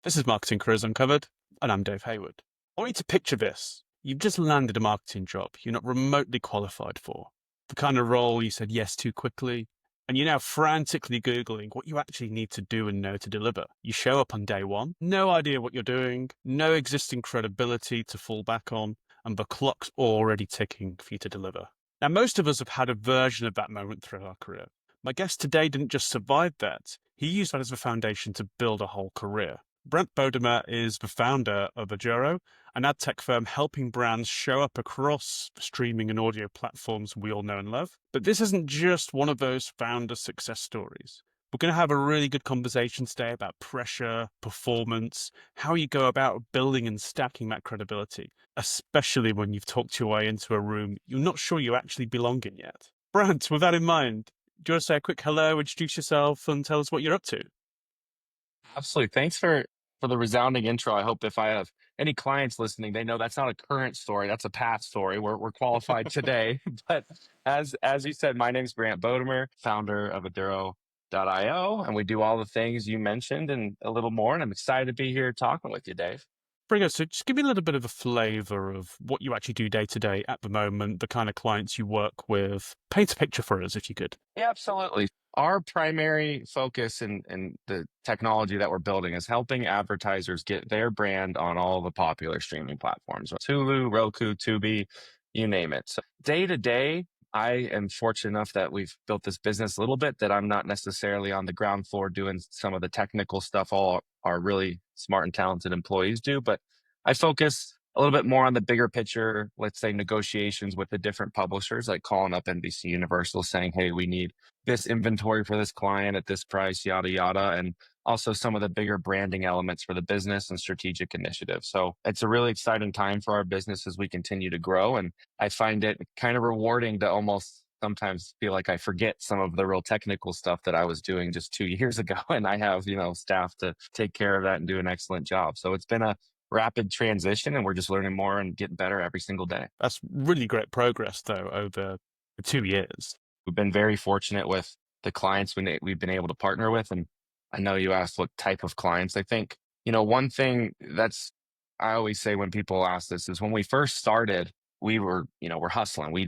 This is Marketing Careers Uncovered, and I'm Dave Hayward. I want you to picture this. You've just landed a marketing job you're not remotely qualified for. The kind of role you said yes to quickly, and you're now frantically Googling what you actually need to do and know to deliver. You show up on day one, no idea what you're doing, no existing credibility to fall back on, and the clock's already ticking for you to deliver. Now, most of us have had a version of that moment through our career. My guest today didn't just survive that, he used that as a foundation to build a whole career. Brandt Bodamer is the founder of Adtech, an adtech firm helping brands show up across streaming and audio platforms we all know and love. But this isn't just one of those founder success stories. We're going to have a really good conversation today about pressure, performance, how you go about building and stacking that credibility, especially when you've talked your way into a room you're not sure you actually belong in yet. Brandt, with that in mind, do you want to say a quick hello, introduce yourself, and tell us what you're up to? Absolutely. Thanks for the resounding intro. I hope if I have any clients listening, they know that's not a current story. That's a past story. We're qualified today. But as you said, my name's Brandt Bodamer, founder of Aduro.io, and we do all the things you mentioned and a little more. And I'm excited to be here talking with you, Dave. Bring us, so just give me a little bit of a flavor of what you actually do day to day at the moment, the kind of clients you work with. Paint a picture for us, if you could. Yeah, absolutely. Our primary focus in the technology that we're building is helping advertisers get their brand on all the popular streaming platforms, Hulu, Roku, Tubi, you name it. So day to day, I am fortunate enough that we've built this business a little bit that I'm not necessarily on the ground floor doing some of the technical stuff all our really smart and talented employees do, but I focus a little bit more on the bigger picture, let's say negotiations with the different publishers, like calling up NBC Universal saying, hey, we need this inventory for this client at this price, yada, yada. And also some of the bigger branding elements for the business and strategic initiatives. So it's a really exciting time for our business as we continue to grow. And I find it kind of rewarding to almost sometimes feel like I forget some of the real technical stuff that I was doing just 2 years ago. And I have, staff to take care of that and do an excellent job. So it's been a rapid transition and we're just learning more and getting better every single day. That's really great progress, though, over the 2 years. We've been very fortunate with the clients we've been able to partner with. And I know you asked what type of clients. I think, one thing that's, I always say when people ask this is when we first started, we're hustling. We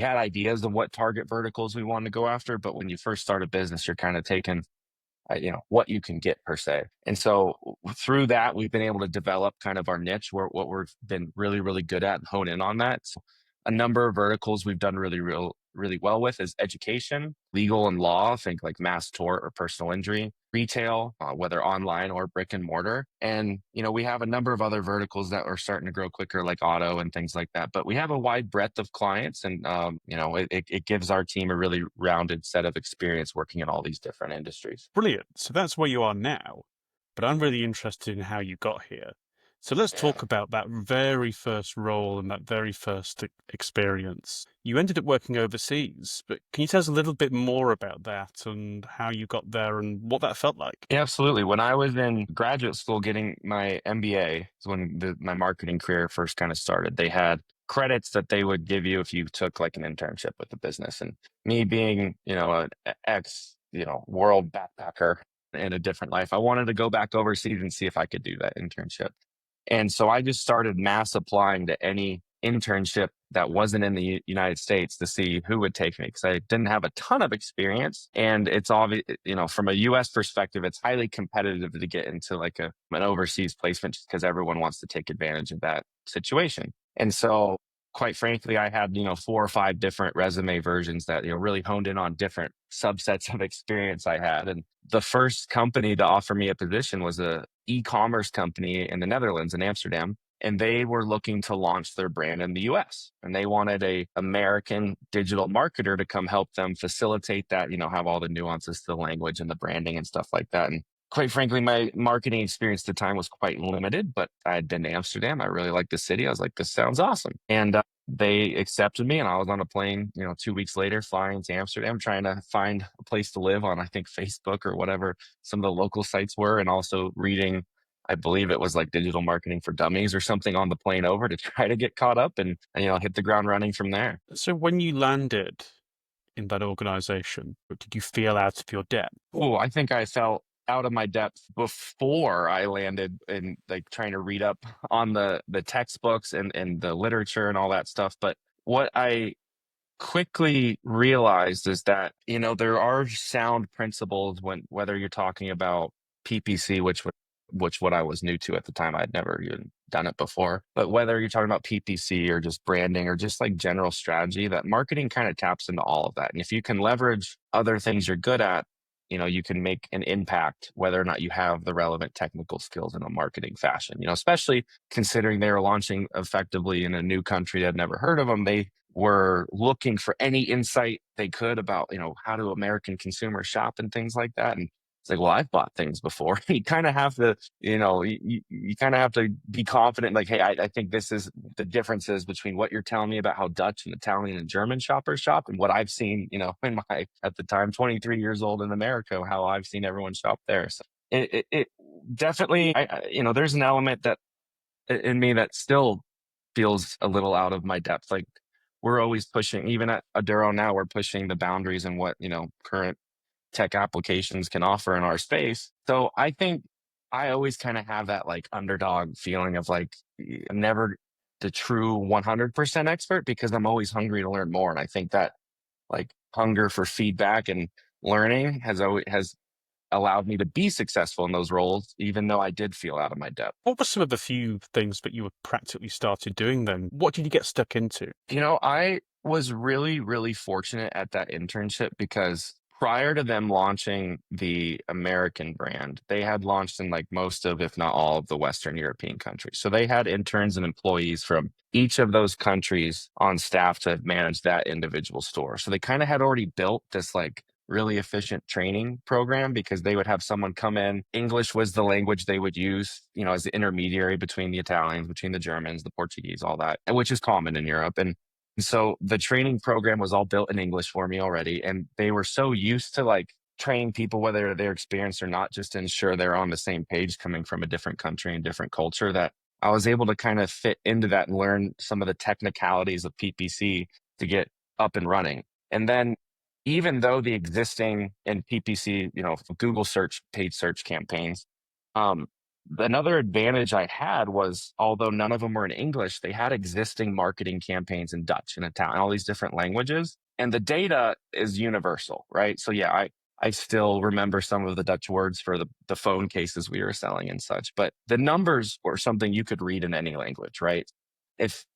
had ideas of what target verticals we wanted to go after. But when you first start a business, you're kind of taking what you can get per se. And so through that, we've been able to develop kind of our niche where what we've been really, really good at and hone in on that. So a number of verticals we've done really well with is education, legal and law, think like mass tort or personal injury, retail, whether online or brick and mortar. And, we have a number of other verticals that are starting to grow quicker, like auto and things like that. But we have a wide breadth of clients and, it gives our team a really rounded set of experience working in all these different industries. Brilliant. So that's where you are now. But I'm really interested in how you got here. So let's Yeah. talk about that very first role and that very first experience. You ended up working overseas, but can you tell us a little bit more about that and how you got there and what that felt like? Yeah, absolutely. When I was in graduate school getting my MBA, is when my marketing career first kind of started. They had credits that they would give you if you took like an internship with the business. And me being, an ex, world backpacker in a different life, I wanted to go back overseas and see if I could do that internship. And so I just started mass applying to any internship that wasn't in the United States to see who would take me because I didn't have a ton of experience. And it's obvious, from a US perspective, it's highly competitive to get into like an overseas placement just because everyone wants to take advantage of that situation. And so quite frankly, I had, 4 or 5 different resume versions that, really honed in on different subsets of experience I had. And the first company to offer me a position was a e-commerce company in the Netherlands in Amsterdam. And they were looking to launch their brand in the US. And they wanted a American digital marketer to come help them facilitate that, have all the nuances to the language and the branding and stuff like that. And quite frankly, my marketing experience at the time was quite limited, but I had been to Amsterdam. I really liked the city. I was like, this sounds awesome. And they accepted me and I was on a plane, 2 weeks later, flying to Amsterdam, trying to find a place to live on, I think, Facebook or whatever some of the local sites were. And also reading, I believe it was like digital marketing for dummies or something on the plane over to try to get caught up and hit the ground running from there. So when you landed in that organization, did you feel out of your depth? Oh, I think I felt out of my depth before I landed in like trying to read up on the textbooks and the literature and all that stuff. But what I quickly realized is that, there are sound principles when whether you're talking about PPC, which what I was new to at the time. I'd never even done it before. But whether you're talking about PPC or just branding or just like general strategy, that marketing kind of taps into all of that. And if you can leverage other things you're good at, you can make an impact whether or not you have the relevant technical skills in a marketing fashion, especially considering they were launching effectively in a new country that had never heard of them. They were looking for any insight they could about, how do American consumers shop and things like that. And it's like, well, I've bought things before. You kind of have to, you kind of have to be confident, like, hey, I think this is the differences between what you're telling me about how Dutch and Italian and German shoppers shop and what I've seen, in my, at the time, 23 years old in America, how I've seen everyone shop there. So it definitely, there's an element that in me that still feels a little out of my depth. Like we're always pushing, even at Aduro now, we're pushing the boundaries and what, current tech applications can offer in our space. So I think I always kind of have that like underdog feeling of like I'm never the true 100% expert because I'm always hungry to learn more. And I think that like hunger for feedback and learning has allowed me to be successful in those roles, even though I did feel out of my depth. What were some of the few things that you were practically started doing then? What did you get stuck into? I was really, really fortunate at that internship because prior to them launching the American brand, they had launched in like most of, if not all of the Western European countries. So they had interns and employees from each of those countries on staff to manage that individual store. So they kind of had already built this like really efficient training program because they would have someone come in. English was the language they would use, as the intermediary between the Italians, between the Germans, the Portuguese, all that, which is common in Europe. And so the training program was all built in English for me already. And they were so used to like training people, whether they're experienced or not, just to ensure they're on the same page coming from a different country and different culture, that I was able to kind of fit into that and learn some of the technicalities of PPC to get up and running. And then even though the existing in PPC, Google search, paid search campaigns, um, another advantage I had was, although none of them were in English, they had existing marketing campaigns in Dutch and Italian, all these different languages. And the data is universal, right? So yeah, I still remember some of the Dutch words for the phone cases we were selling and such, but the numbers were something you could read in any language, right? If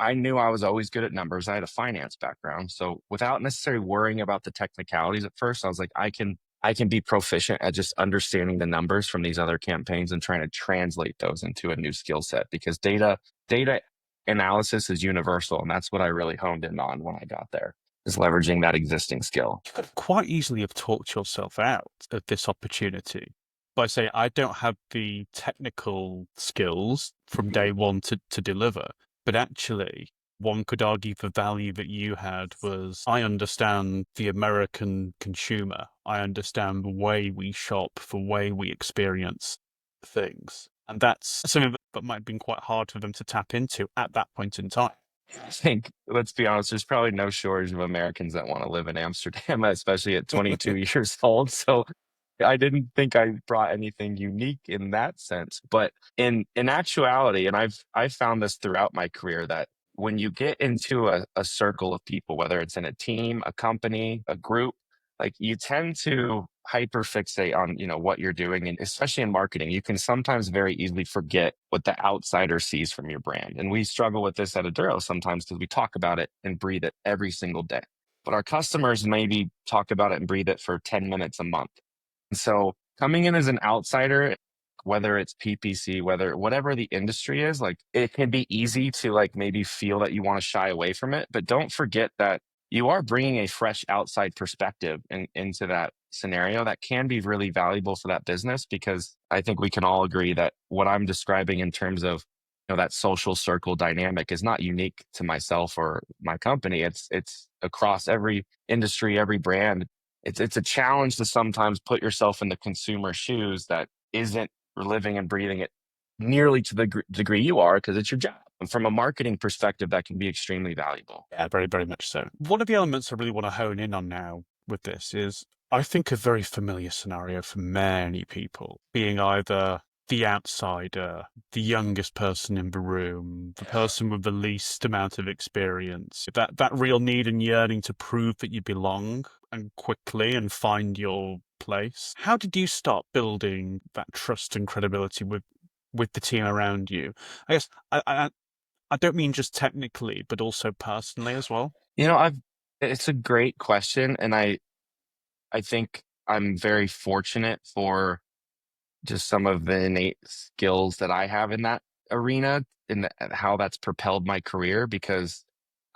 I knew I was always good at numbers. I had a finance background, so without necessarily worrying about the technicalities at first, I was like, I can be proficient at just understanding the numbers from these other campaigns and trying to translate those into a new skill set, because data analysis is universal, and that's what I really honed in on when I got there, is leveraging that existing skill. You could quite easily have talked yourself out of this opportunity by saying, I don't have the technical skills from day one to deliver. But actually, one could argue the value that you had was, I understand the American consumer. I understand the way we shop, the way we experience things. And that's something that might have been quite hard for them to tap into at that point in time. I think, let's be honest, there's probably no shortage of Americans that want to live in Amsterdam, especially at 22 years old. So I didn't think I brought anything unique in that sense. But in actuality, and I've found this throughout my career, that when you get into a circle of people, whether it's in a team, a company, a group, like you tend to hyperfixate on what you're doing, and especially in marketing you can sometimes very easily forget what the outsider sees from your brand. And we struggle with this at Aduro sometimes because we talk about it and breathe it every single day, but our customers maybe talk about it and breathe it for 10 minutes a month. And so coming in as an outsider, whether it's PPC, whatever the industry is, like it can be easy to like maybe feel that you want to shy away from it, but don't forget that you are bringing a fresh outside perspective into that scenario that can be really valuable for that business. Because I think we can all agree that what I'm describing in terms of that social circle dynamic is not unique to myself or my company. It's across every industry, every brand. It's a challenge to sometimes put yourself in the consumer shoes that isn't living and breathing it nearly to the degree you are, because it's your job. And from a marketing perspective, that can be extremely valuable. Yeah, very, very much so. One of the elements I really want to hone in on now with this is I think a very familiar scenario for many people being either the outsider, the youngest person in the room, the person with the least amount of experience, that real need and yearning to prove that you belong and quickly and find your place. How did you start building that trust and credibility with the team around you? I guess I don't mean just technically, but also personally as well. You know, I've it's a great question, and I think I'm very fortunate for just some of the innate skills that I have in that arena and how that's propelled my career because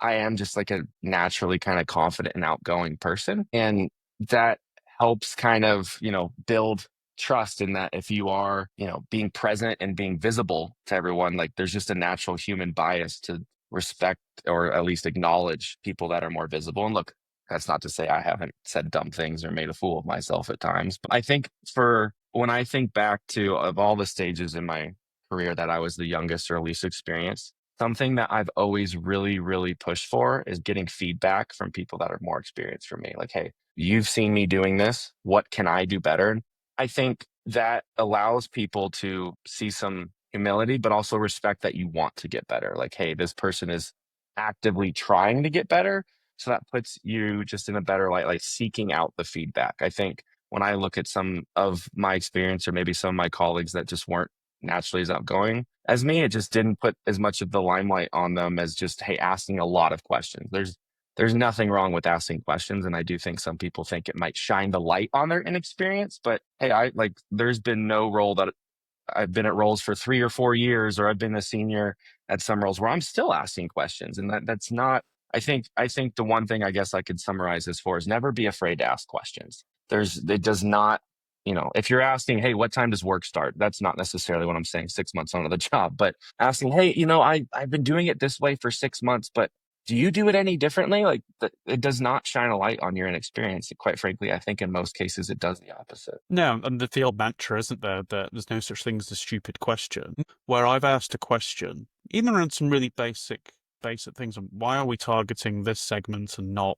I am just like a naturally kind of confident and outgoing person. And that helps kind of, build trust in that if you are, being present and being visible to everyone, like there's just a natural human bias to respect or at least acknowledge people that are more visible. And look, that's not to say I haven't said dumb things or made a fool of myself at times. But I think for when I think back to of all the stages in my career that I was the youngest or least experienced, something that I've always really, really pushed for is getting feedback from people that are more experienced from me. Like, hey, you've seen me doing this. What can I do better? I think that allows people to see some humility, but also respect that you want to get better. Like, hey, this person is actively trying to get better. So that puts you just in a better light, like seeking out the feedback. I think when I look at some of my experience or maybe some of my colleagues that just weren't naturally as outgoing as me, it just didn't put as much of the limelight on them as just, hey, asking a lot of questions. There's nothing wrong with asking questions. And I do think some people think it might shine the light on their inexperience. But hey, I like there's been no role that I've been at roles for 3 or 4 years, or I've been a senior at some roles where I'm still asking questions. And that's not I think the one thing I guess I could summarize this for is never be afraid to ask questions. It does not, if you're asking, hey, what time does work start? That's not necessarily what I'm saying 6 months onto the job, but asking, hey, I've been doing it this way for 6 months, but do you do it any differently? Like it does not shine a light on your inexperience. Quite frankly, I think in most cases it does the opposite. No, and the old mantra, isn't there, that there's no such thing as a stupid question. Where I've asked a question, even around some really basic things, why are we targeting this segment and not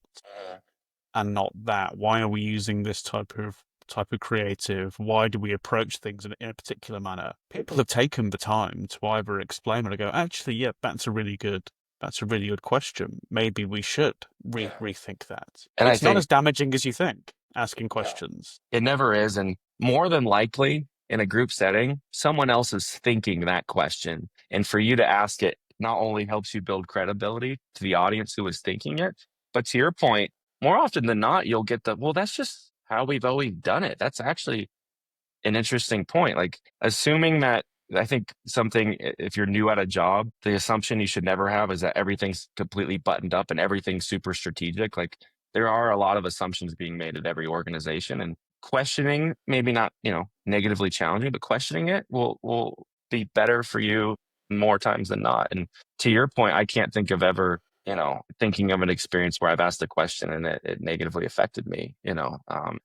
that? Why are we using this type of creative? Why do we approach things in a particular manner? People have taken the time to either explain or to go, actually, yeah, that's a really good question. Maybe we should rethink that. And I It's not think as damaging as you think, asking yeah. questions. It never is. And more than likely in a group setting, someone else is thinking that question. And for you to ask it not only helps you build credibility to the audience who is thinking it, but to your point, more often than not, you'll get well, that's just how we've always done it. That's actually an interesting point. Like assuming that I think something, if you're new at a job, the assumption you should never have is that everything's completely buttoned up and everything's super strategic. Like there are a lot of assumptions being made at every organization, and questioning, maybe not, negatively challenging, but questioning it will be better for you more times than not. And to your point, I can't think of ever, thinking of an experience where I've asked a question and it negatively affected me,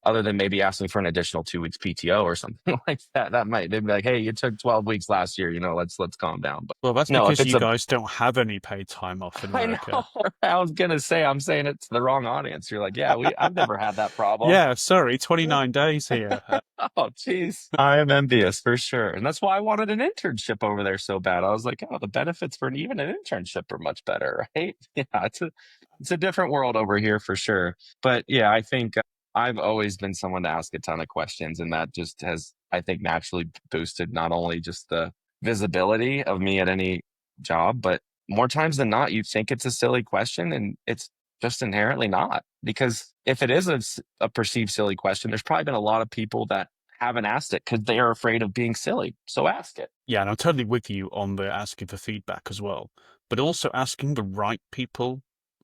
other than maybe asking for an additional 2 weeks PTO or something like that. That might, they'd be like, hey, you took 12 weeks last year, let's calm down. But Well, that's no, if because it's you guys don't have any paid time off in I know, America. I was going to say, I'm saying it to the wrong audience. You're like, yeah, I've never had that problem. Yeah, sorry, 29 days here. Oh, geez. I am envious for sure. And that's why I wanted an internship over there so bad. I was like, oh, the benefits for even an internship are much better, right? Yeah, it's a different world over here for sure. But yeah, I think I've always been someone to ask a ton of questions. And that just has, I think, naturally boosted not only just the visibility of me at any job, but more times than not, you think it's a silly question and it's just inherently not. Because if it is a perceived silly question, there's probably been a lot of people that haven't asked it because they are afraid of being silly. So ask it. Yeah, and I'm totally with you on the asking for feedback as well, but also asking the right people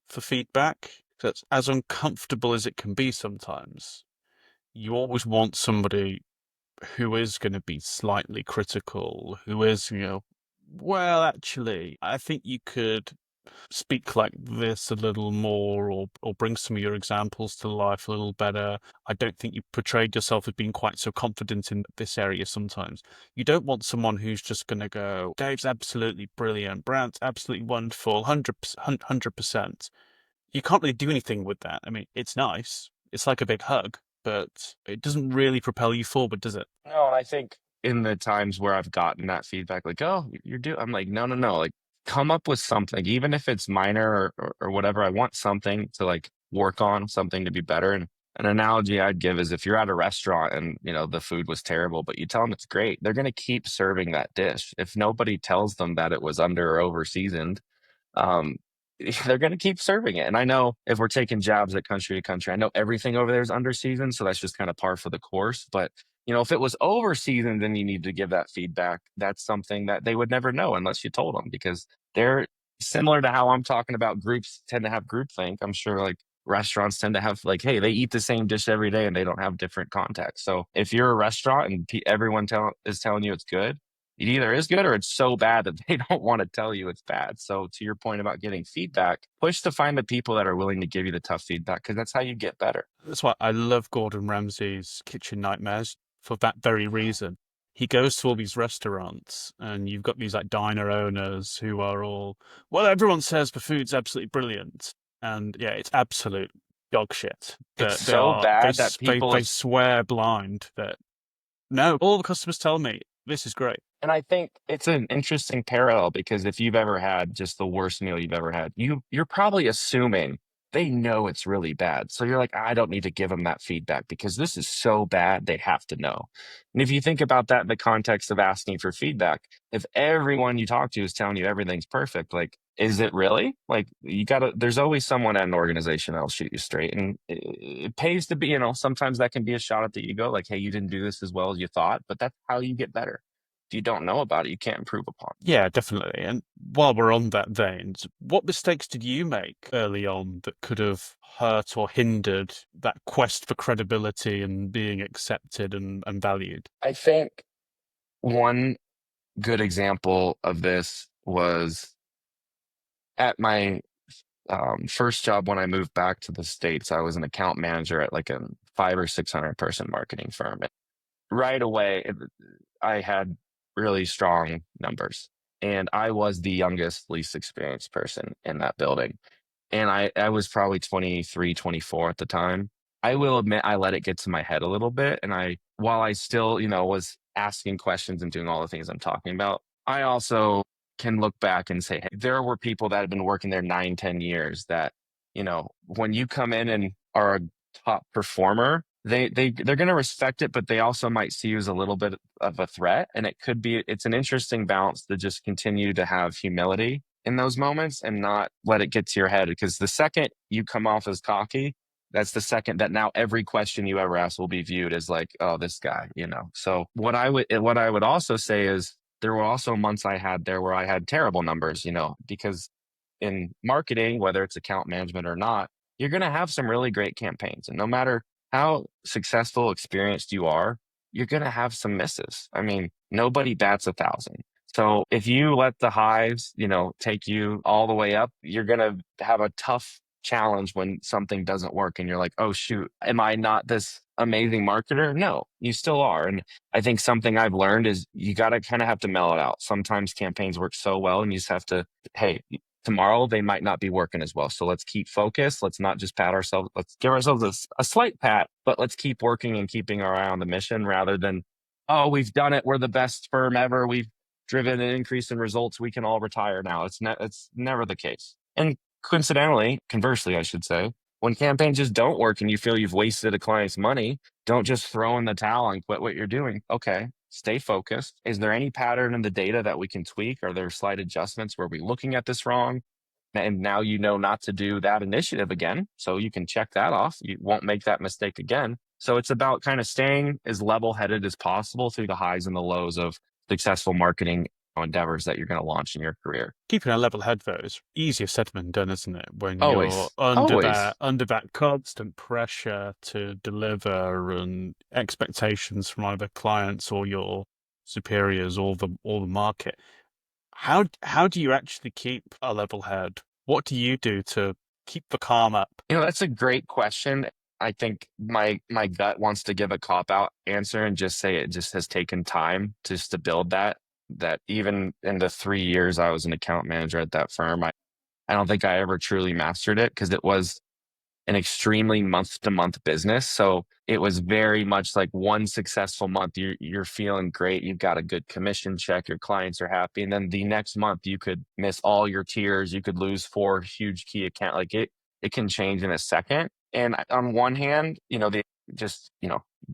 for feedback. That's as uncomfortable as it can be sometimes. You always want somebody who is going to be slightly critical, who is, well, actually, I think you could speak like this a little more or bring some of your examples to life a little better. I don't think you portrayed yourself as being quite so confident in this area sometimes. You don't want someone who's just going to go, Dave's absolutely brilliant, Brandt's absolutely wonderful, 100%. You can't really do anything with that. I mean, it's nice. It's like a big hug. but it doesn't really propel you forward, does it? No, and I think in the times where I've gotten that feedback, like, oh, you're doing, I'm like, no, no, no, like, come up with something, even if it's minor or whatever. I want something to like work on, something to be better. And an analogy I'd give is if you're at a restaurant and the food was terrible, but you tell them it's great, they're going to keep serving that dish. If nobody tells them that it was under or over seasoned, um, they're going to keep serving it. And I know if we're taking jabs at country to country, I know everything over there is under seasoned, so that's just kind of par for the course. But if it was over seasoned, then you need to give that feedback. That's something that they would never know unless you told them, because they're similar to how I'm talking about groups tend to have groupthink. I'm sure like restaurants tend to have like, hey, they eat the same dish every day and they don't have different context. So if you're a restaurant and everyone is telling you it's good, it either is good or it's so bad that they don't want to tell you it's bad. So to your point about getting feedback, push to find the people that are willing to give you the tough feedback, because that's how you get better. That's why I love Gordon Ramsay's Kitchen Nightmares for that very reason. He goes to all these restaurants, and you've got these like diner owners who are all, well, everyone says the food's absolutely brilliant, and yeah, it's absolute dog shit. It's That they so are bad that people they have. swear blind that no, all the customers tell me this is great. And I think it's an interesting parallel, because if you've ever had just the worst meal you've ever had, you're probably assuming they know it's really bad. So you're like, I don't need to give them that feedback because this is so bad, they have to know. And if you think about that in the context of asking for feedback, if everyone you talk to is telling you everything's perfect, like, is it really? Like, there's always someone at an organization that'll shoot you straight. And it pays to be, sometimes that can be a shot at the ego, like, hey, you didn't do this as well as you thought, but that's how you get better. If you don't know about it, you can't improve upon it. Yeah, definitely. And while we're on that vein, what mistakes did you make early on that could have hurt or hindered that quest for credibility and being accepted and valued? I think one good example of this was at my first job when I moved back to the States. I was an account manager at like a 500 or 600 person marketing firm. Right away, I had really strong numbers, and I was the youngest, least experienced person in that building. And I was probably 23, 24 at the time. I will admit I let it get to my head a little bit. And while I still, was asking questions and doing all the things I'm talking about, I also can look back and say, hey, there were people that have been working there 9, 10 years that, when you come in and are a top performer, they're going to respect it, but they also might see you as a little bit of a threat. And it's an interesting balance to just continue to have humility in those moments and not let it get to your head. Because the second you come off as cocky, that's the second that now every question you ever ask will be viewed as like, oh, this guy. So what I would also say is there were also months I had there where I had terrible numbers, because in marketing, whether it's account management or not, you're going to have some really great campaigns. And no matter how successful, experienced you are, you're going to have some misses. I mean, nobody bats 1,000. So if you let the highs, take you all the way up, you're going to have a tough challenge when something doesn't work and you're like, oh, shoot, am I not this amazing marketer? No, you still are. And I think something I've learned is you got to kind of have to mellow it out. Sometimes campaigns work so well and you just have to, hey, tomorrow they might not be working as well. So let's keep focused. Let's not just pat ourselves. Let's give ourselves a slight pat, but let's keep working and keeping our eye on the mission rather than, oh, we've done it. We're the best firm ever. We've driven an increase in results. We can all retire now. It's never the case. And conversely, I should say, when campaigns just don't work and you feel you've wasted a client's money, don't just throw in the towel and quit what you're doing. Okay, stay focused. Is there any pattern in the data that we can tweak? Are there slight adjustments? Were we looking at this wrong? And now you know not to do that initiative again. So you can check that off. You won't make that mistake again. So it's about kind of staying as level headed as possible through the highs and the lows of successful marketing endeavors that you're going to launch in your career. Keeping a level head though is easier said than done, isn't it? When you're Always, always. under that constant pressure to deliver and expectations from either clients or your superiors or the market. How do you actually keep a level head? What do you do to keep the calm up? That's a great question. I think my gut wants to give a cop out answer and just say it just has taken time just to build that even in the 3 years I was an account manager at that firm, I don't think I ever truly mastered it because it was an extremely month to month business. So it was very much like one successful month, you're feeling great. You've got a good commission check. Your clients are happy. And then the next month you could miss all your tiers. You could lose 4 huge key account. Like it can change in a second. And on one hand, they just,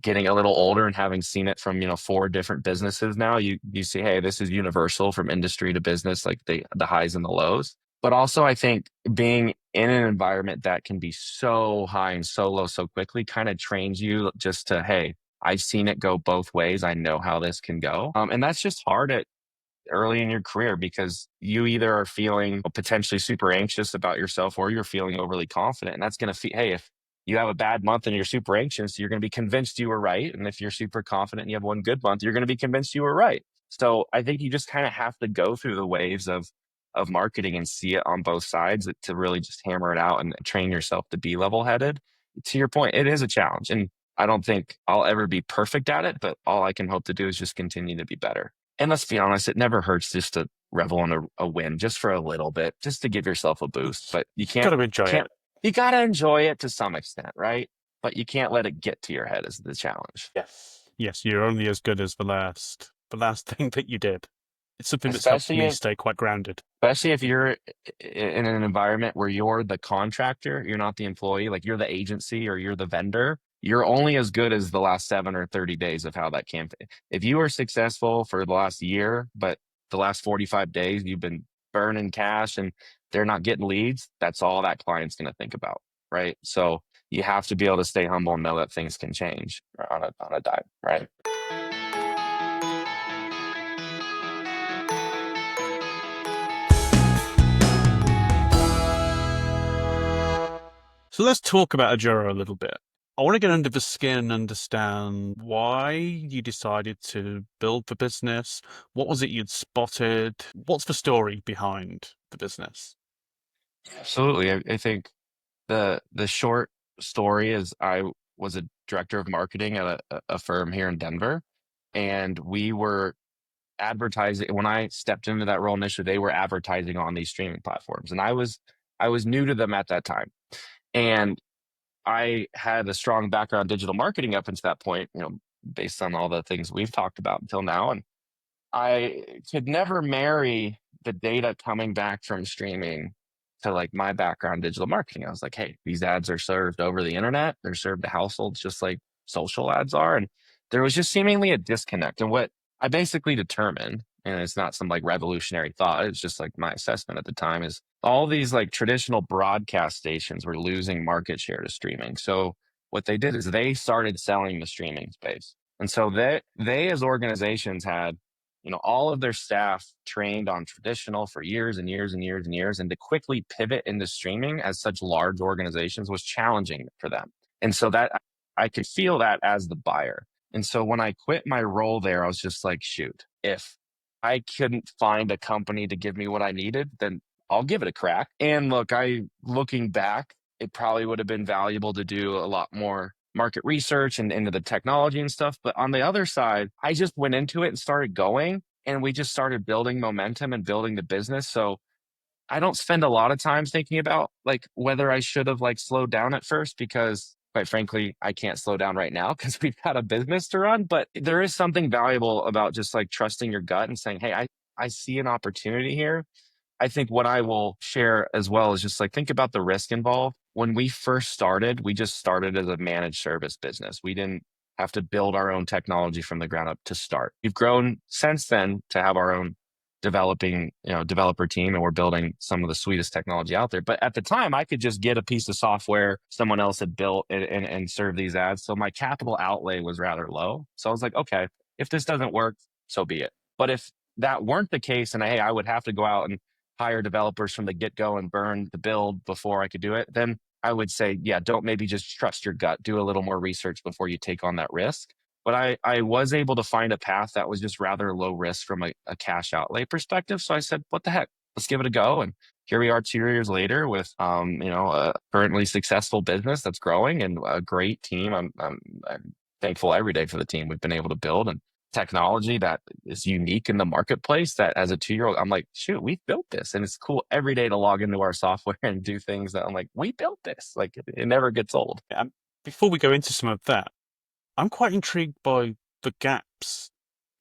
getting a little older and having seen it from, 4 different businesses now, you see, hey, this is universal from industry to business, like the highs and the lows. But also, I think being in an environment that can be so high and so low so quickly kind of trains you just to, hey, I've seen it go both ways. I know how this can go. And that's just hard at early in your career because you either are feeling potentially super anxious about yourself or you're feeling overly confident. And that's going to hey, if you have a bad month and you're super anxious, you're going to be convinced you were right. And if you're super confident and you have one good month, you're going to be convinced you were right. So I think you just kind of have to go through the waves of marketing and see it on both sides to really just hammer it out and train yourself to be level headed. To your point, it is a challenge. And I don't think I'll ever be perfect at it, but all I can hope to do is just continue to be better. And let's be honest, it never hurts just to revel in a win just for a little bit, just to give yourself a boost. But you Got to enjoy can't, it. you got to enjoy it to some extent, right? But you can't let it get to your head is the challenge. Yes. Yes, you're only as good as the last thing that you did. It's something that's helped Especially me if, stay quite grounded. especially if you're in an environment where you're the contractor, you're not the employee, like you're the agency or you're the vendor. You're only as good as the last 7 or 30 days of how that campaign. If you were successful for the last year, but the last 45 days you've been burning cash and they're not getting leads, that's all that client's going to think about, right? So you have to be able to stay humble and know that things can change on a dime, right? So let's talk about Ajura a little bit. I want to get under the skin and understand why you decided to build the business. What was it you'd spotted? What's the story behind the business? Absolutely. I think the short story is I was a director of marketing at a firm here in Denver, and we were advertising. When I stepped into that role initially, they were advertising on these streaming platforms, and I was new to them at that time, and I had a strong background in digital marketing up until that point, based on all the things we've talked about until now, and I could never marry the data coming back from streaming to like my background in digital marketing. I was like, hey, these ads are served over the internet. They're served to households just like social ads are. And there was just seemingly a disconnect. And what I basically determined, and it's not some like revolutionary thought, it's just like my assessment at the time, is all these like traditional broadcast stations were losing market share to streaming. So what they did is they started selling the streaming space. And so they as organizations had all of their staff trained on traditional for years and years and years and years. And to quickly pivot into streaming as such large organizations was challenging for them. And so that I could feel that as the buyer. And so when I quit my role there, I was just like, shoot, if I couldn't find a company to give me what I needed, then I'll give it a crack. And look, looking back, it probably would have been valuable to do a lot more market research and into the technology and stuff. But on the other side, I just went into it and started going, and we just started building momentum and building the business. So I don't spend a lot of time thinking about like whether I should have like slowed down at first, because quite frankly, I can't slow down right now because we've got a business to run. But there is something valuable about just like trusting your gut and saying, hey, I see an opportunity here. I think what I will share as well is just like think about the risk involved. When we first started, we just started as a managed service business. We didn't have to build our own technology from the ground up to start. We've grown since then to have our own developer team, and we're building some of the sweetest technology out there. But at the time, I could just get a piece of software someone else had built and serve these ads. So my capital outlay was rather low. So I was like, okay, if this doesn't work, so be it. But if that weren't the case, and hey, I would have to go out and hire developers from the get-go and burn the build before I could do it, then I would say, yeah, don't maybe just trust your gut. Do a little more research before you take on that risk. But I was able to find a path that was just rather low risk from a cash outlay perspective. So I said, what the heck? Let's give it a go. And here we are 2 years later with, a currently successful business that's growing and a great team. I'm thankful every day for the team we've been able to build. And technology that is unique in the marketplace that as a 2-year-old, I'm like, shoot, we built this. And it's cool every day to log into our software and do things that I'm like, we built this. Like it never gets old. Before we go into some of that, I'm quite intrigued by the gaps.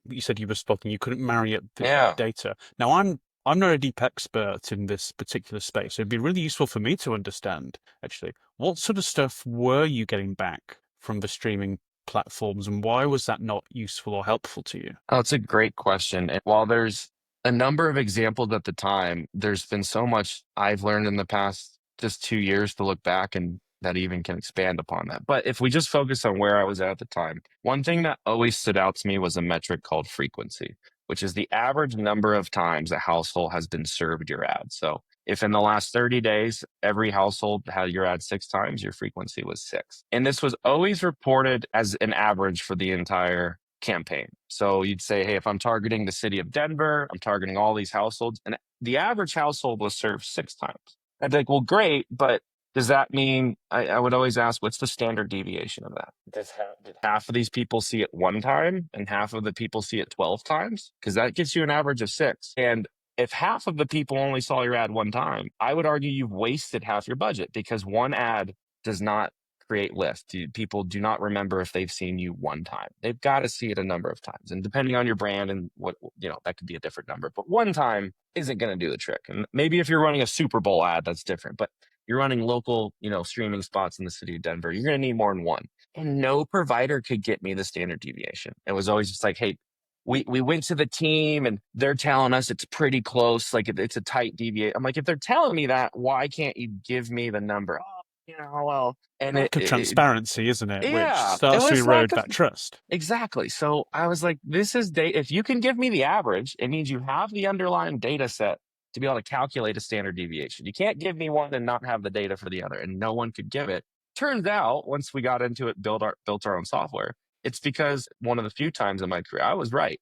You said you were spotting you couldn't marry up the Yeah. data. Now I'm not a deep expert in this particular space. It'd be really useful for me to understand, actually, what sort of stuff were you getting back from the streaming platforms, and why was that not useful or helpful to you? Oh, it's a great question. And while there's a number of examples at the time, there's been so much I've learned in the past just 2 years to look back and that even can expand upon that. But if we just focus on where I was at the time, one thing that always stood out to me was a metric called frequency, which is the average number of times a household has been served your ad. So if in the last 30 days, every household had your ad 6 times, your frequency was 6. And this was always reported as an average for the entire campaign. So you'd say, hey, if I'm targeting the city of Denver, I'm targeting all these households, and the average household was served 6 times. I'd be like, well, great, but does that mean I would always ask, what's the standard deviation of that? Did half of these people see it 1 time and half of the people see it 12 times? Because that gets you an average of 6. And if half of the people only saw your ad 1 time, I would argue you've wasted half your budget because one ad does not create lift. People do not remember if they've seen you 1 time. They've got to see it a number of times. And depending on your brand and what, that could be a different number. But 1 time isn't going to do the trick. And maybe if you're running a Super Bowl ad, that's different. But you're running local, streaming spots in the city of Denver, you're going to need more than one. And no provider could get me the standard deviation. It was always just like, hey, we went to the team and they're telling us it's pretty close, like it's a tight deviate. I'm like, if they're telling me that, why can't you give me the number? Oh, well, and Lack of transparency, isn't it? Which yeah, it starts to was lack erode of that trust. exactly. So I was like, this is data. If you can give me the average, it means you have the underlying data set to be able to calculate a standard deviation. You can't give me one and not have the data for the other, and no one could give it. Turns out, once we got into it, built our own software, it's because one of the few times in my career I was right.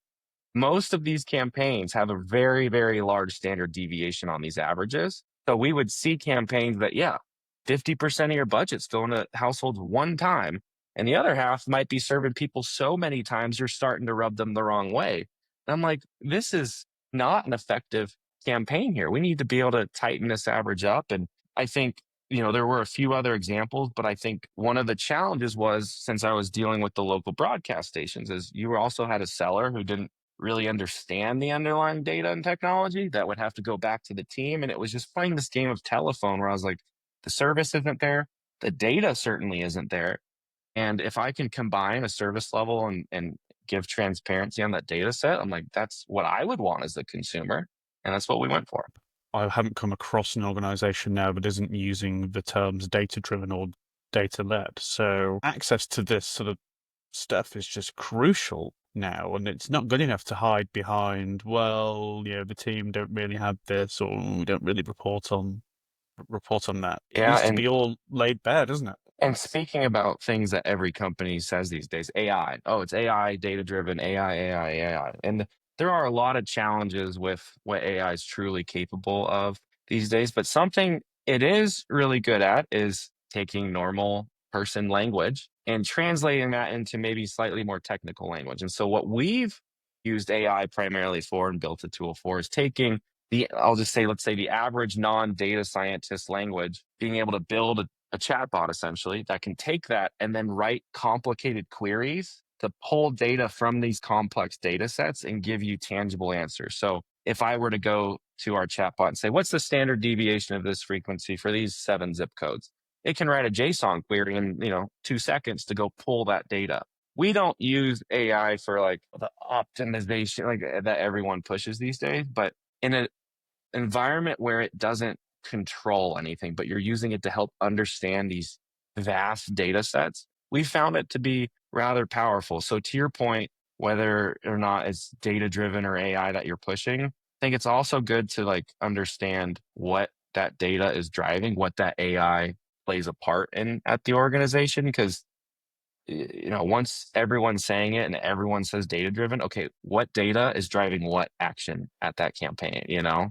Most of these campaigns have a very, very large standard deviation on these averages. So we would see campaigns that, yeah, 50% of your budget's going to households 1 time, and the other half might be serving people so many times you're starting to rub them the wrong way. And I'm like, this is not an effective campaign here. We need to be able to tighten this average up. And I think, there were a few other examples, but I think one of the challenges was since I was dealing with the local broadcast stations, is you also had a seller who didn't really understand the underlying data and technology that would have to go back to the team. And it was just playing this game of telephone where I was like, the service isn't there. The data certainly isn't there. And if I can combine a service level and give transparency on that data set, I'm like, that's what I would want as the consumer. And that's what we went for. I haven't come across an organization now that isn't using the terms data driven or data led. So access to this sort of stuff is just crucial now, and it's not good enough to hide behind, well, the team don't really have this, or we don't really report on that. It Yeah. needs to And be all laid bare, doesn't it? And speaking about things that every company says these days, AI. Oh, it's AI, data driven, AI, AI, AI. And there are a lot of challenges with what AI is truly capable of these days. But something it is really good at is taking normal person language and translating that into maybe slightly more technical language. And so, what we've used AI primarily for and built a tool for is taking I'll just say, let's say the average non data scientist language, being able to build a chatbot essentially that can take that and then write complicated queries to pull data from these complex data sets and give you tangible answers. So if I were to go to our chatbot and say, what's the standard deviation of this frequency for these 7 zip codes? It can write a JSON query in, 2 seconds to go pull that data. We don't use AI for like the optimization like that everyone pushes these days, but in an environment where it doesn't control anything, but you're using it to help understand these vast data sets, we found it to be rather powerful. So to your point, whether or not it's data driven or AI that you're pushing, I think it's also good to like understand what that data is driving, what that AI plays a part in at the organization. Because once everyone's saying it and everyone says data driven, okay, what data is driving what action at that campaign?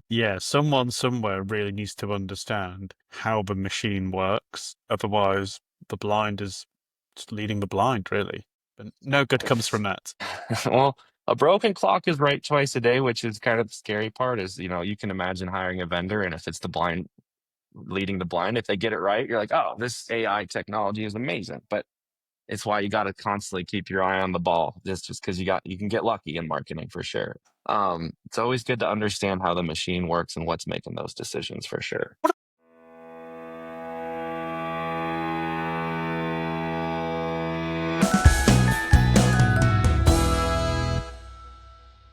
Yeah, someone somewhere really needs to understand how the machine works. Otherwise, the blind is just leading the blind, really. but no good comes from that. Well, a broken clock is right twice a day, which is kind of the scary part. Is you can imagine hiring a vendor, and if it's the blind leading the blind, if they get it right, you're like, oh, this AI technology is amazing. But it's why you got to constantly keep your eye on the ball, just because you can get lucky in marketing for sure. It's always good to understand how the machine works and what's making those decisions for sure.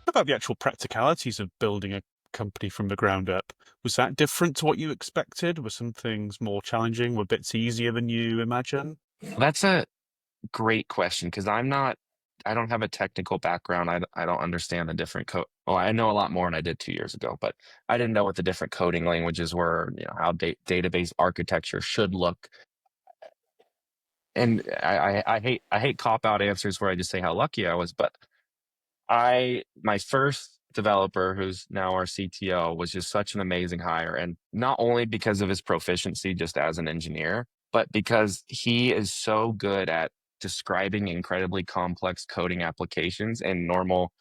What about the actual practicalities of building a company from the ground up? Was that different to what you expected? Were some things more challenging? Were bits easier than you imagine? That's a great question because I don't have a technical background. I don't understand the different code. Well, I know a lot more than I did 2 years ago, but I didn't know what the different coding languages were, how database architecture should look. And I hate cop out answers where I just say how lucky I was, but my first developer, who's now our CTO, was just such an amazing hire. And not only because of his proficiency just as an engineer, but because he is so good at describing incredibly complex coding applications in normal,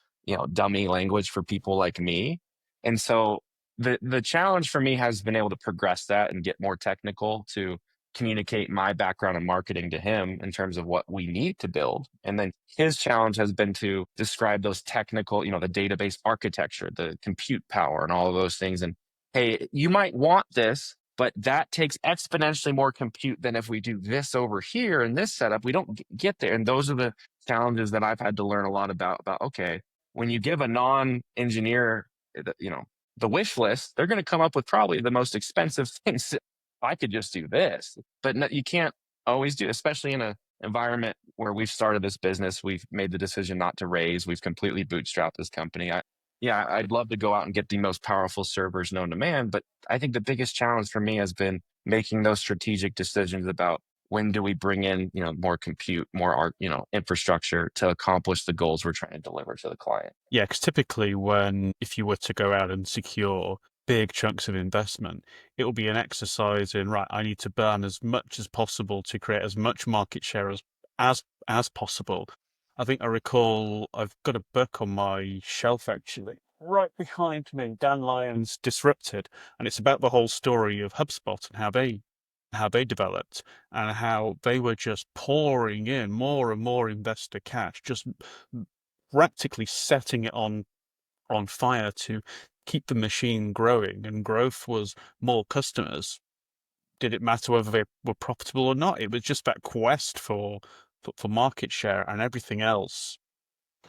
dummy language for people like me. And so the challenge for me has been able to progress that and get more technical to communicate my background in marketing to him in terms of what we need to build. And then his challenge has been to describe those technical, the database architecture, the compute power, and all of those things. And hey, you might want this, but that takes exponentially more compute than if we do this over here in this setup. We don't get there. And those are the challenges that I've had to learn a lot about, okay, when you give a non-engineer, the wish list, they're going to come up with probably the most expensive things. I could just do this, but no, you can't always do, especially in an environment where we've started this business. We've made the decision not to raise. We've completely bootstrapped this company. Yeah, I'd love to go out and get the most powerful servers known to man, but I think the biggest challenge for me has been making those strategic decisions about when do we bring in, more compute, more art, infrastructure to accomplish the goals we're trying to deliver to the client. Yeah, because typically if you were to go out and secure big chunks of investment, it will be an exercise in, right, I need to burn as much as possible to create as much market share as possible. I think I recall I've got a book on my shelf actually, right behind me, Dan Lyon's Disrupted, and it's about the whole story of HubSpot and how they developed and how they were just pouring in more and more investor cash, just practically setting it on fire to keep the machine growing, and growth was more customers. Did it matter whether they were profitable or not? It was just that quest for market share, and everything else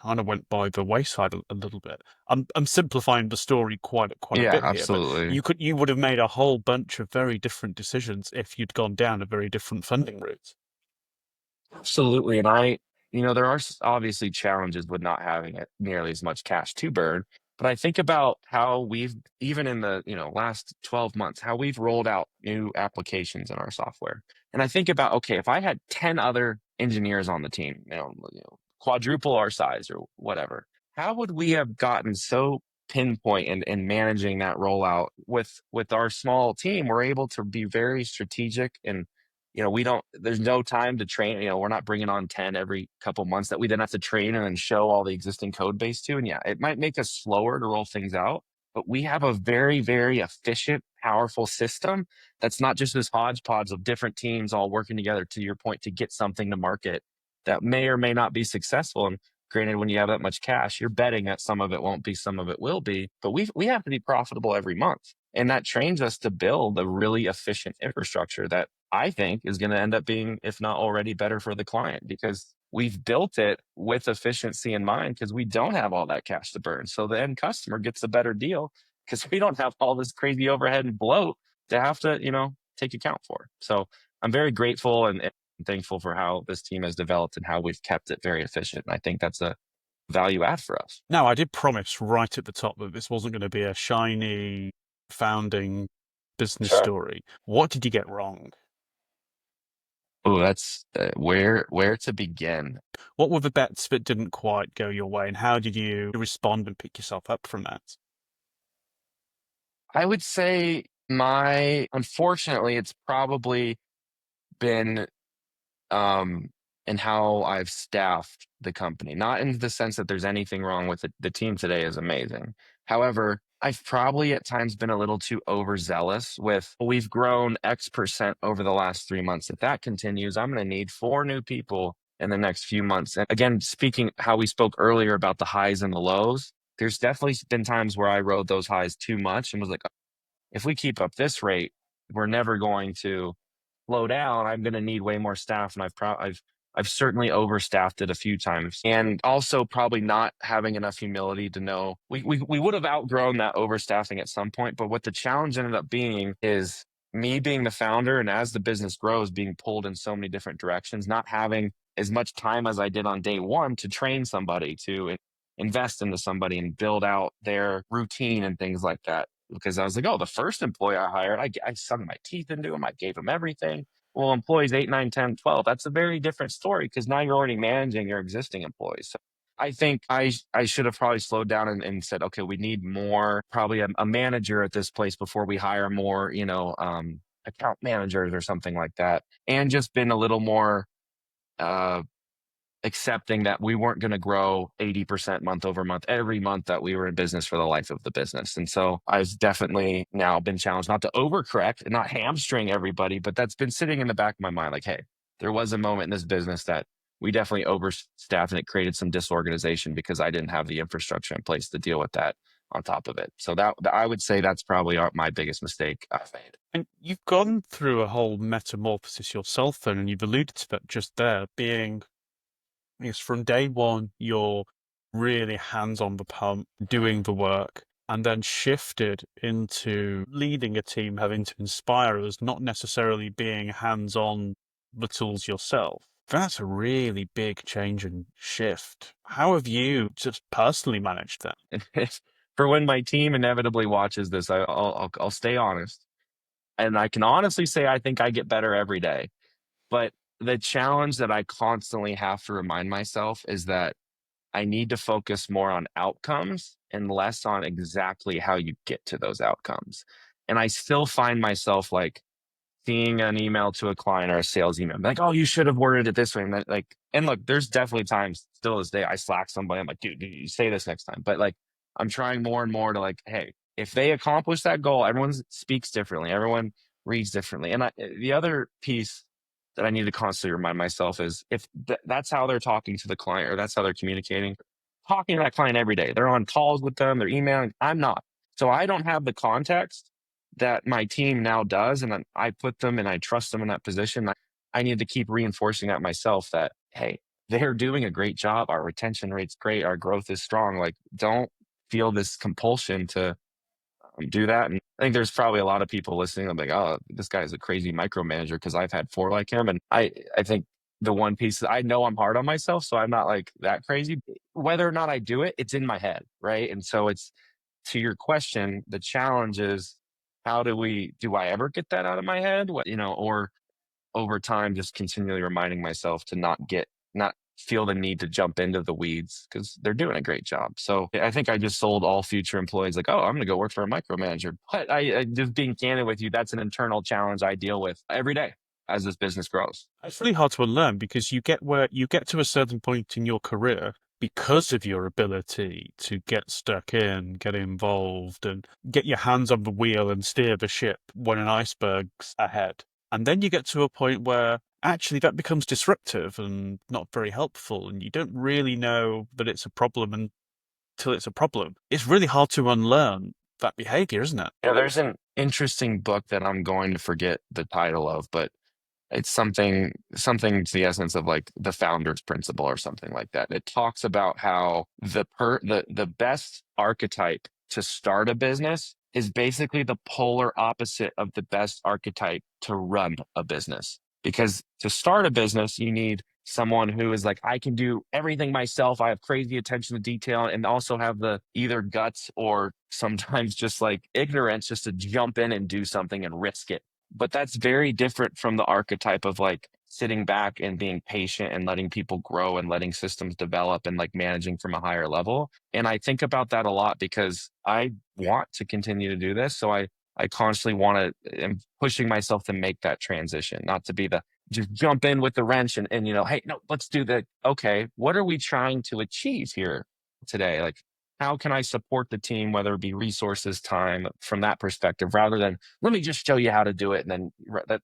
kind of went by the wayside a little bit. I'm simplifying the story quite a Yeah, bit here, but absolutely. you would have made a whole bunch of very different decisions if you'd gone down a very different funding route. Absolutely. And there are obviously challenges with not having it nearly as much cash to burn. But I think about how we've, even in the, last 12 months, how we've rolled out new applications in our software. And I think about, okay, if I had 10 other engineers on the team, quadruple our size or whatever, how would we have gotten so pinpoint in managing that rollout with our small team? We're able to be very strategic and we don't, there's no time to train. We're not bringing on 10 every couple months that we then have to train and then show all the existing code base to. And yeah, it might make us slower to roll things out, but we have a very, very efficient, powerful system that's not just this hodgepodge of different teams all working together, to your point, to get something to market that may or may not be successful. And granted, when you have that much cash, you're betting that some of it won't be, some of it will be, but we have to be profitable every month. And that trains us to build a really efficient infrastructure that I think is going to end up being, if not already, better for the client because we've built it with efficiency in mind because we don't have all that cash to burn. So the end customer gets a better deal because we don't have all this crazy overhead and bloat to have to, take account for. So I'm very grateful and thankful for how this team has developed and how we've kept it very efficient. And I think that's a value add for us. Now, I did promise right at the top that this wasn't going to be a shiny founding business Sure. story. What did you get wrong? Oh, that's where to begin. What were the bets that didn't quite go your way, and how did you respond and pick yourself up from that? I would say unfortunately, it's probably been, um, and how I've staffed the company. Not in the sense that there's anything wrong with it. The team today is amazing. However, I've probably at times been a little too overzealous with we've grown X% over the last 3 months. If that continues, I'm going to need 4 new people in the next few months. And again, speaking how we spoke earlier about the highs and the lows, there's definitely been times where I rode those highs too much and was like, if we keep up this rate, we're never going to slow down. I'm going to need way more staff, and I've certainly overstaffed it a few times, and also probably not having enough humility to know we would have outgrown that overstaffing at some point. But what the challenge ended up being is me being the founder, and as the business grows, being pulled in so many different directions, not having as much time as I did on day one to train somebody, to invest into somebody and build out their routine and things like that. Because I was like, oh, the first employee I hired, I sunk my teeth into him. I gave him everything. Well, employees 8, 9, 10, 12, that's a very different story because now you're already managing your existing employees. So I think I should have probably slowed down and said, okay, we need more, probably a manager at this place before we hire more, account managers or something like that. And just been a little more uh, accepting that we weren't going to grow 80% month over month every month that we were in business for the life of the business. And so I've definitely now been challenged not to overcorrect and not hamstring everybody, but that's been sitting in the back of my mind like, hey, there was a moment in this business that we definitely overstaffed and it created some disorganization because I didn't have the infrastructure in place to deal with that on top of it. So that I would say that's probably my biggest mistake I've made. And you've gone through a whole metamorphosis yourself, then, and you've alluded to that just there, being, yes, from day one, you're really hands on the pump, doing the work, and then shifted into leading a team, having to inspire us, not necessarily being hands on the tools yourself. That's a really big change and shift. How have you just personally managed that? For when my team inevitably watches this, I'll stay honest. And I can honestly say I think I get better every day. But the challenge that I constantly have to remind myself is that I need to focus more on outcomes and less on exactly how you get to those outcomes. And I still find myself like seeing an email to a client or a sales email, like, oh, you should have worded it this way. And that, like, and look, there's definitely times still this day I slack somebody. I'm like, dude, you say this next time. But like, I'm trying more and more to like, hey, if they accomplish that goal, everyone speaks differently, everyone reads differently. And the other piece that I need to constantly remind myself is if that's how they're talking to the client or that's how they're communicating, talking to that client every day. They're on calls with them, they're emailing. I'm not. So I don't have the context that my team now does. And I put them and I trust them in that position. I need to keep reinforcing that myself that, hey, they're doing a great job. Our retention rate's great. Our growth is strong. Like, don't feel this compulsion to do that. And I think there's probably a lot of people listening. I'm like, oh, this guy's a crazy micromanager because I've had 4 like him. And I think the one piece that I know I'm hard on myself, so I'm not like that crazy. Whether or not I do it, it's in my head, right? And so it's to your question, the challenge is how do I ever get that out of my head? Or over time, just continually reminding myself to not feel the need to jump into the weeds because they're doing a great job. So I think I just sold all future employees like, oh, I'm going to go work for a micromanager. But I just being candid with you, that's an internal challenge I deal with every day as this business grows. It's really hard to unlearn because you get to a certain point in your career because of your ability to get stuck in, get involved, and get your hands on the wheel and steer the ship when an iceberg's ahead. And then you get to a point where actually that becomes disruptive and not very helpful, and you don't really know that it's a problem until it's a problem. It's really hard to unlearn that behavior, isn't it? Yeah, there's an interesting book that I'm going to forget the title of, but it's something to the essence of like the founder's principle or something like that. It talks about how the best archetype to start a business is basically the polar opposite of the best archetype to run a business. Because to start a business, you need someone who is like, I can do everything myself. I have crazy attention to detail and also have the either guts or sometimes just like ignorance just to jump in and do something and risk it. But that's very different from the archetype of like sitting back and being patient and letting people grow and letting systems develop and like managing from a higher level. And I think about that a lot because I want to continue to do this. So I constantly want to, am pushing myself to make that transition, not to be the just jump in with the wrench and hey, no, let's do the, okay, what are we trying to achieve here today? Like, how can I support the team, whether it be resources, time, from that perspective, rather than let me just show you how to do it. And then that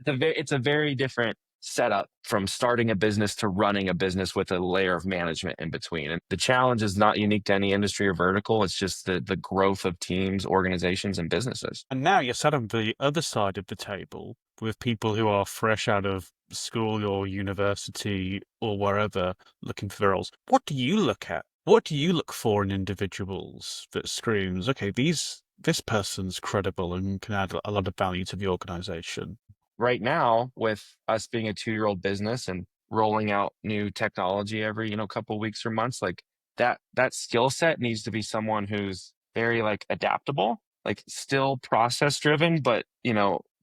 it's a very different setup from starting a business to running a business with a layer of management in between. And the challenge is not unique to any industry or vertical. It's just the growth of teams, organizations, and businesses. And now you're sat on the other side of the table with people who are fresh out of school or university or wherever looking for roles. What do you look at? What do you look for in individuals that screams, okay, this person's credible and can add a lot of value to the organization? Right now, with us being a 2-year-old business and rolling out new technology every couple of weeks or months, like that skill set needs to be someone who's very like adaptable, like still process driven, but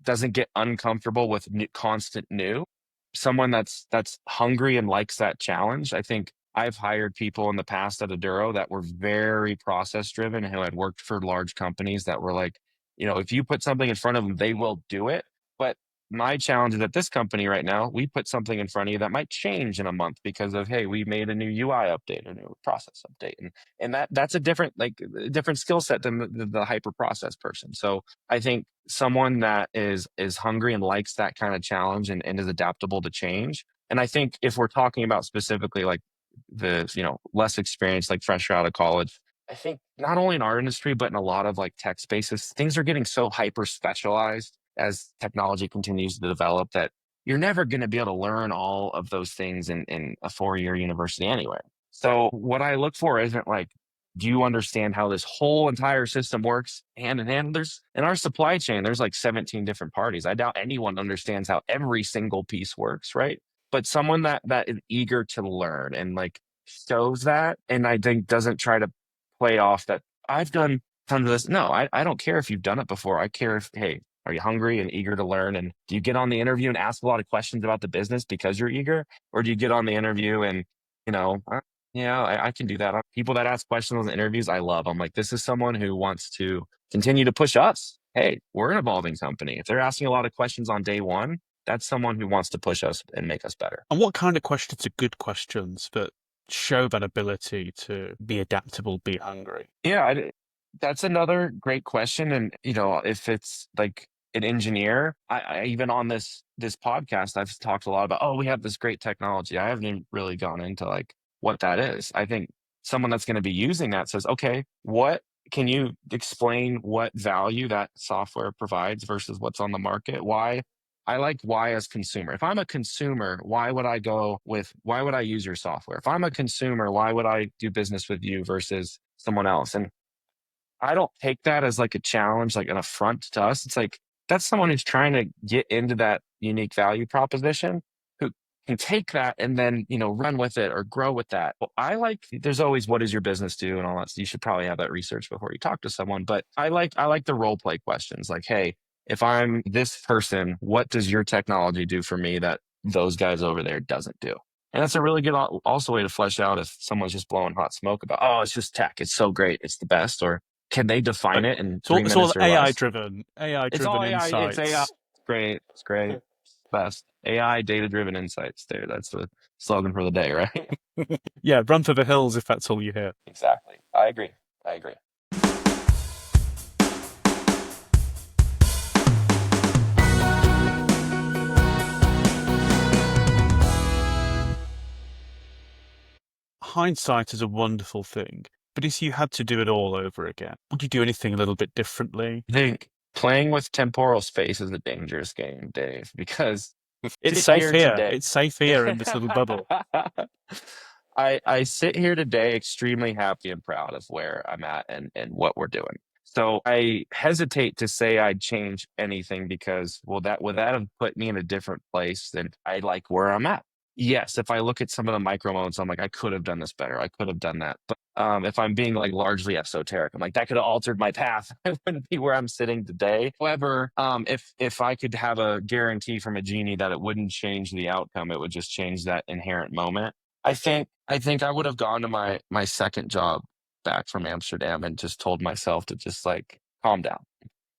doesn't get uncomfortable with constant new. Someone that's hungry and likes that challenge. I think I've hired people in the past at Aduro that were very process driven, who had worked for large companies that were like, if you put something in front of them, they will do it. But my challenge is at this company right now, we put something in front of you that might change in a month because of, hey, we made a new UI update, a new process update. And that's a different, like a different skill set than the hyper process person. So I think someone that is hungry and likes that kind of challenge and is adaptable to change. And I think if we're talking about specifically like the less experienced, like fresh out of college, I think not only in our industry, but in a lot of like tech spaces, things are getting so hyper specialized as technology continues to develop that you're never going to be able to learn all of those things in a 4-year university anyway. So what I look for isn't like, do you understand how this whole entire system works hand in hand? There's in our supply chain, there's like 17 different parties. I doubt anyone understands how every single piece works, right? But someone that is eager to learn and like shows that, and I think doesn't try to play off that I've done tons of this. No, I don't care if you've done it before. I care if, hey, are you hungry and eager to learn? And do you get on the interview and ask a lot of questions about the business because you're eager? Or do you get on the interview and, yeah, I can do that. People that ask questions on the interviews, I love. I'm like, this is someone who wants to continue to push us. Hey, we're an evolving company. If they're asking a lot of questions on day one, that's someone who wants to push us and make us better. And what kind of questions are good questions that show that ability to be adaptable, be hungry? Yeah, that's another great question. And, if it's like an engineer, I even on this podcast, I've talked a lot about, oh, we have this great technology. I haven't even really gone into like what that is. I think someone that's going to be using that says, okay, what can you explain what value that software provides versus what's on the market? Why? I like why as consumer. If I'm a consumer, why would I use your software? If I'm a consumer, why would I do business with you versus someone else? And I don't take that as like a challenge, like an affront to us. It's like that's someone who's trying to get into that unique value proposition who can take that and then, run with it or grow with that. Well, there's always what does your business do and all that. So you should probably have that research before you talk to someone. But I like the role play questions like, hey, if I'm this person, what does your technology do for me that those guys over there doesn't do? And that's a really good also way to flesh out if someone's just blowing hot smoke about, oh, it's just tech. It's so great. It's the best. Or can they define it in 3 minutes It's all or less? AI It's driven all AI. It's AI. insights. It's great. It's great. Best. AI data driven insights there. That's the slogan for the day, right? Yeah, run for the hills if that's all you hear. Exactly. I agree. I agree. Hindsight is a wonderful thing, but if you had to do it all over again, would you do anything a little bit differently? I think playing with temporal space is a dangerous game, Dave, because It's sit safe here here. today. It's safe here in this little bubble. I sit here today extremely happy and proud of where I'm at and what we're doing. So I hesitate to say I'd change anything because, well, that would that have put me in a different place than I like where I'm at. Yes, if I look at some of the micro moments, I'm like, I could have done this better. I could have done that. But if I'm being like largely esoteric, I'm like, that could have altered my path. I wouldn't be where I'm sitting today. However, if I could have a guarantee from a genie that it wouldn't change the outcome, it would just change that inherent moment. I think I would have gone to my second job back from Amsterdam and just told myself to just like calm down.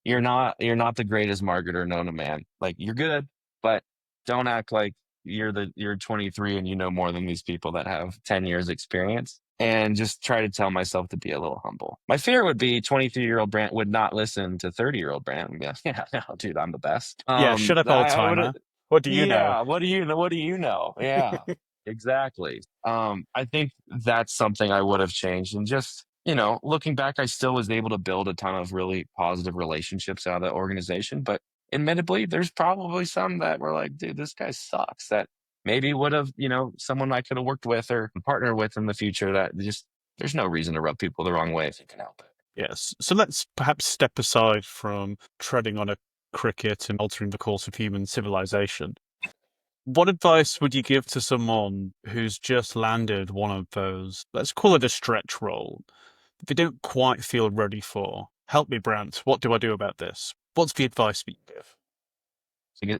You're not the greatest marketer known to man. Like you're good, but Don't act like you're 23 and you know more than these people that have 10 years experience. And just try to tell myself to be a little humble. My fear would be 23-year-old Brandt would not listen to 30-year-old Brandt and be like, yeah, no, dude, I'm the best. Yeah, shut up, old I would, timer. What do you know? yeah. What do you know? What do you know? Yeah, exactly. I think that's something I would have changed. And just, looking back, I still was able to build a ton of really positive relationships out of the organization. But admittedly, there's probably some that were like, dude, this guy sucks. That maybe would have, someone I could have worked with or partnered with in the future that just, there's no reason to rub people the wrong way if you can help it. Yes. So let's perhaps step aside from treading on a cricket and altering the course of human civilization. What advice would you give to someone who's just landed one of those, let's call it a stretch role, that they don't quite feel ready for? Help me, Brandt. What do I do about this? What's the advice that you give?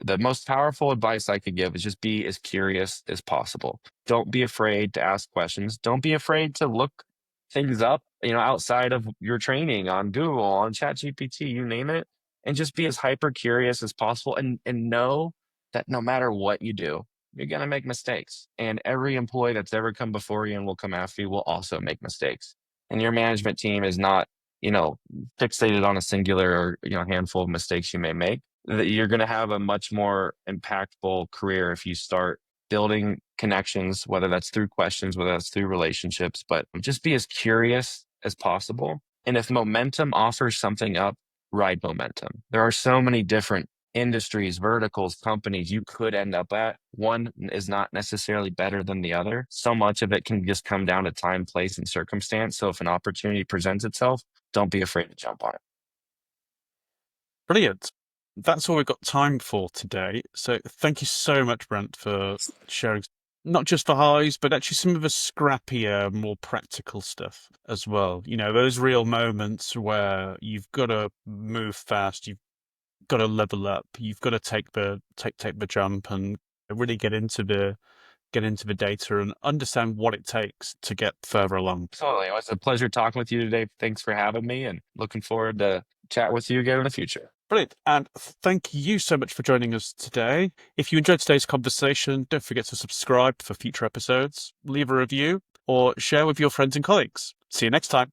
The most powerful advice I could give is just be as curious as possible. Don't be afraid to ask questions. Don't be afraid to look things up, outside of your training on Google, on ChatGPT, you name it, and just be as hyper curious as possible and know that no matter what you do, you're going to make mistakes. And every employee that's ever come before you and will come after you will also make mistakes. And your management team is not, fixated on a singular or, handful of mistakes you may make. That you're going to have a much more impactful career if you start building connections, whether that's through questions, whether that's through relationships, but just be as curious as possible. And if momentum offers something up, ride momentum. There are so many different industries, verticals, companies you could end up at. One is not necessarily better than the other. So much of it can just come down to time, place, and circumstance. So if an opportunity presents itself, don't be afraid to jump on it. Brilliant. That's all we've got time for today. So thank you so much, Brent, for sharing not just the highs, but actually some of the scrappier, more practical stuff as well. Those real moments where you've got to move fast, you've got to level up, you've got to take the jump and really get into the data and understand what it takes to get further along. Absolutely. It was a pleasure talking with you today. Thanks for having me and looking forward to chat with you again in the future. Brilliant. And thank you so much for joining us today. If you enjoyed today's conversation, don't forget to subscribe for future episodes, leave a review, or share with your friends and colleagues. See you next time.